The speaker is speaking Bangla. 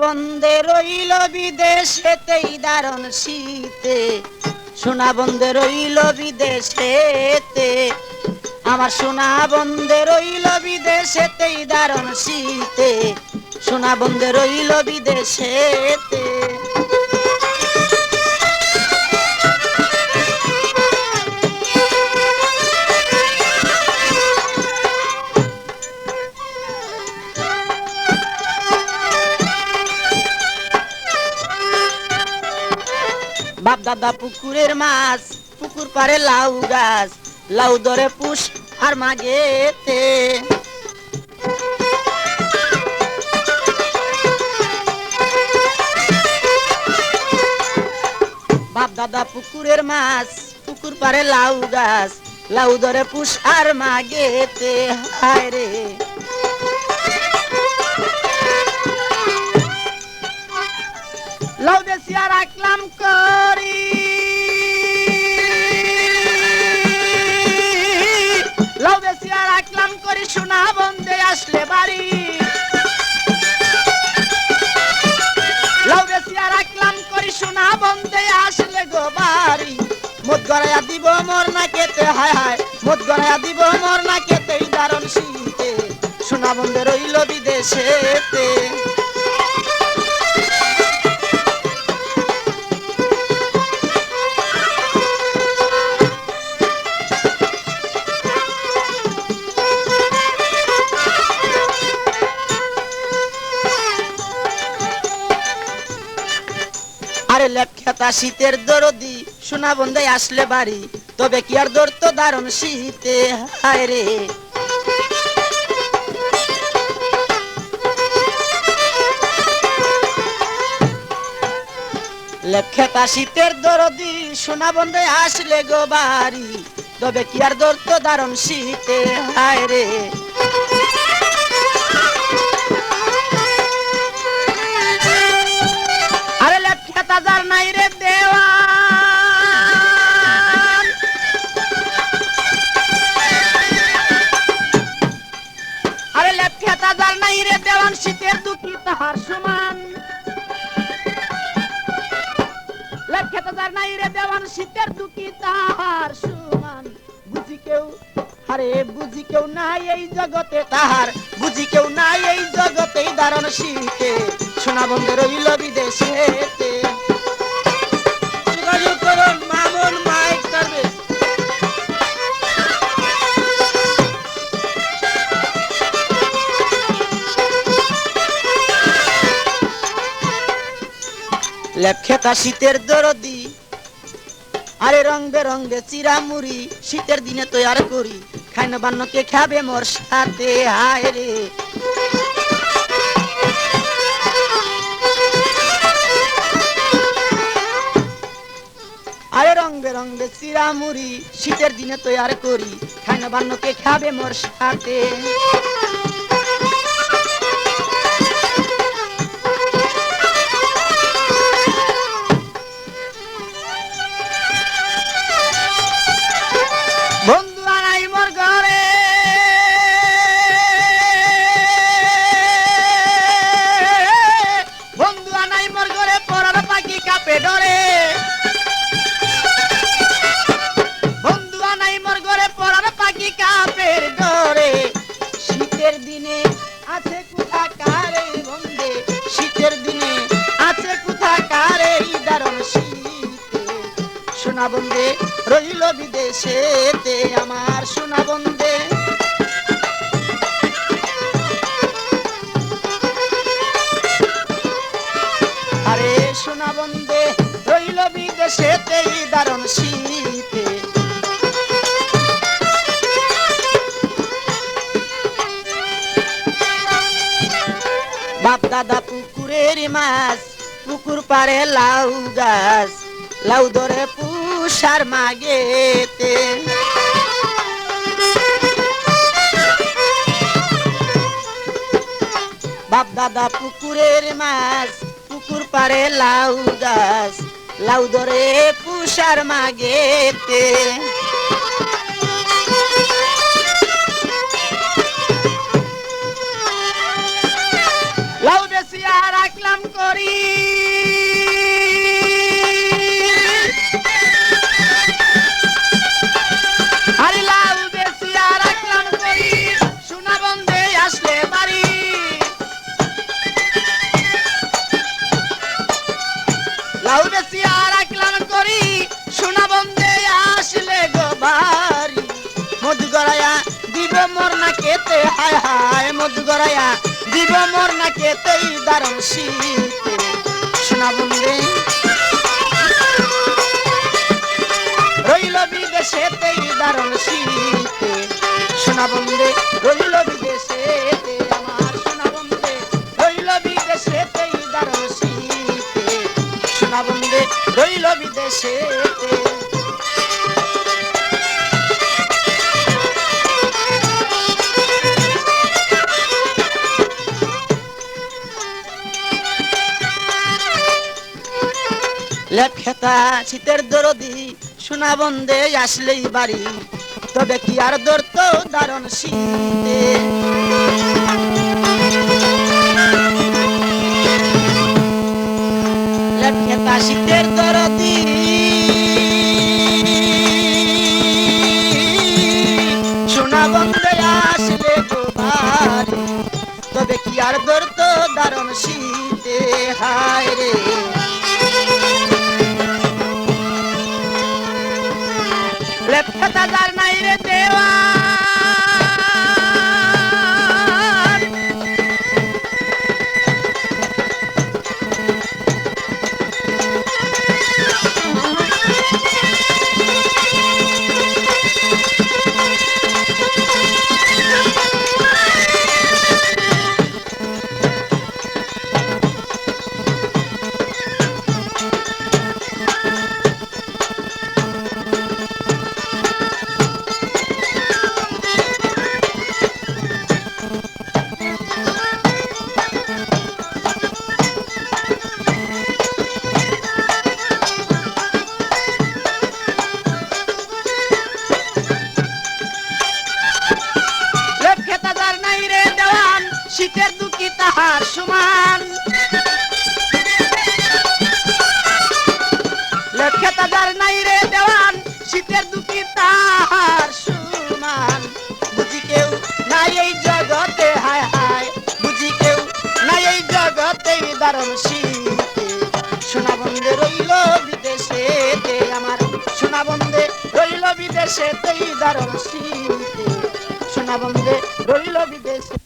বন্ধে রইল বিদেশেতেই দারুণ শীতে, সোনা বন্ধে রইল বিদেশেতে, আমার সোনা বন্ধে রইল বিদেশেতেই দারুণ শীতে, সোনা বন্ধে রইল বিদেশেতে। বাপ দাদা পুকুরের মাছ, পুকুর পারে লাউ গাছ, লাউ ধরে পুষ আর মাগেতে। বাপ দাদা পুকুরের মাছ, পুকুর পারে লাউ গাছ, লাউ ধরে পুষ আর মাগেতে। হায় রে লাউ বেশিয়া রাখলাম করি, লাউ বেশিয়া রাখলাম করি, সোনা বন্ধে আসলে বাড়ি। লাউ বেশিয়া রাখলাম করি, সোনা বন্ধে আসলে গো বাড়ি। মদ গড়াইয়া দিব মোর না কেতে, হায় হায় মদ গড়াইয়া দিব মোর না কেতে, এই দারুণ শীতে, সোনা বন্ধে রইল বিদেশেতে। আরে লেপখেতা শীতের দরদি, সোনা বন্ধে আসলে বাড়ি, তবে কি আর দর তো দারুণ শীতে। হায় রে লেপখেতা শীতের দরদি, সোনা বন্ধে আসলে গো বাড়ি, তবে কি আর দর তো দারুণ শীতে। হায় রে আরে লেপখেতা যার নাই রে দেওয়ান, আরে লেপখেতা যার নাই রে দেওয়ান, শীতের দুঃখী তাহার সমান। লেপখেতা যার নাই রে দেওয়ান, শীতের দুঃখী তাহার সমান। বুঝি কেউ, আরে বুঝি কেউ নাই এই জগতে তাহার, বুঝি কেউ নাই এই জগতে দারুণ শীতে, সোনা বন্ধে রইল বিদেশেতে। যোগাযোগ করুন মামুন মাইক সার্ভিস। লেপখেতা শীতের দরদি, আরে রং বেরঙ্গে চিরামুড়ি, শীতের দিনে তৈয়ার করি, খাই না বান্নকে খাবে মোর সাথে। হায় রে আরে রং বেরঙ্গে চিরামুড়ি, শীতের দিনে তৈয়ার করি, খাই না বান্নকে খাবে মোর সাথে। বন্ধু আনাই মোর ঘরে, বন্ধু আনাই মোর ঘরে, পরার পাখি কাপে ডরে। বন্ধু আনাই মোর ঘরে, পরার পাখি কাপের ডরে। শীতের দিনে আছে কোথা কারে বন্ধে, শীতের দিনে আছে কোথা কারে, দারুণ শীতে, সোনা বন্ধে রইল বিদেশেতে, আমার সোনা বন্ধে। আরে সোনা বন্ধে রইল বিদেশেতে, দারুণ শীতে। বাপ দাদা পুকুরের মাছ, পুকুর পারে লাউ গাছ, লাউ ধরে পুষ আর মাগেতে। বাপ দাদা পুকুরের মাছ, পুকুর পারে লাউ গাছ, লাউ ধরে পুষ আর মাগেতে। লাউ বেশিয়া রাখলাম করি আরে লাউ বেশিয়া রাখলাম করি সোনা বন্ধে আসলে বাড়ি লাউ বেশিয়া রাখলাম করি সোনা বন্ধে আসলে গো বাড়ি মধু গড়াইয়া দিব মোর না কেতে হায় হায় মধু গড়াইয়া দিব মোর না কেতেই দারুণ শীতে সোনা বন্ধে রইল বিদেশেতেই দারুণ শীতে সোনা বন্ধে রইল বিদেশেতে আমার সোনা বন্ধে রইল বিদেশেতেই দারুণ শীতে সোনা বন্ধে রইল বিদেশেতে লেপ খেতা শীতের দরদি সোনা বন্ধে আসলেই বাড়ি তবে কি আর ধরত দারুণ শীতে লেপ খেতা শীতের দরদি সোনা বন্ধে আসলে গো বাড়ি তবে কি আর ধরত দারুণ শীতে হায় রে লেপ খেতা যার নাই রে দেওয়ান শীতের দুঃখী তাহার সমান লেখে তাজার নাই রে দেওয়ান শীতের দুঃখী তাহার সমান বুঝি কেউ নাই এই জগতে হায় হায় বুঝি কেউ নাই এই জগতে দারুণ শীতে সোনা বন্ধে রইল বিদেশেতে আমার সোনা বন্ধে রইল বিদেশেতেই দারুণ শীতে সোনা বন্ধে রইল বিদেশে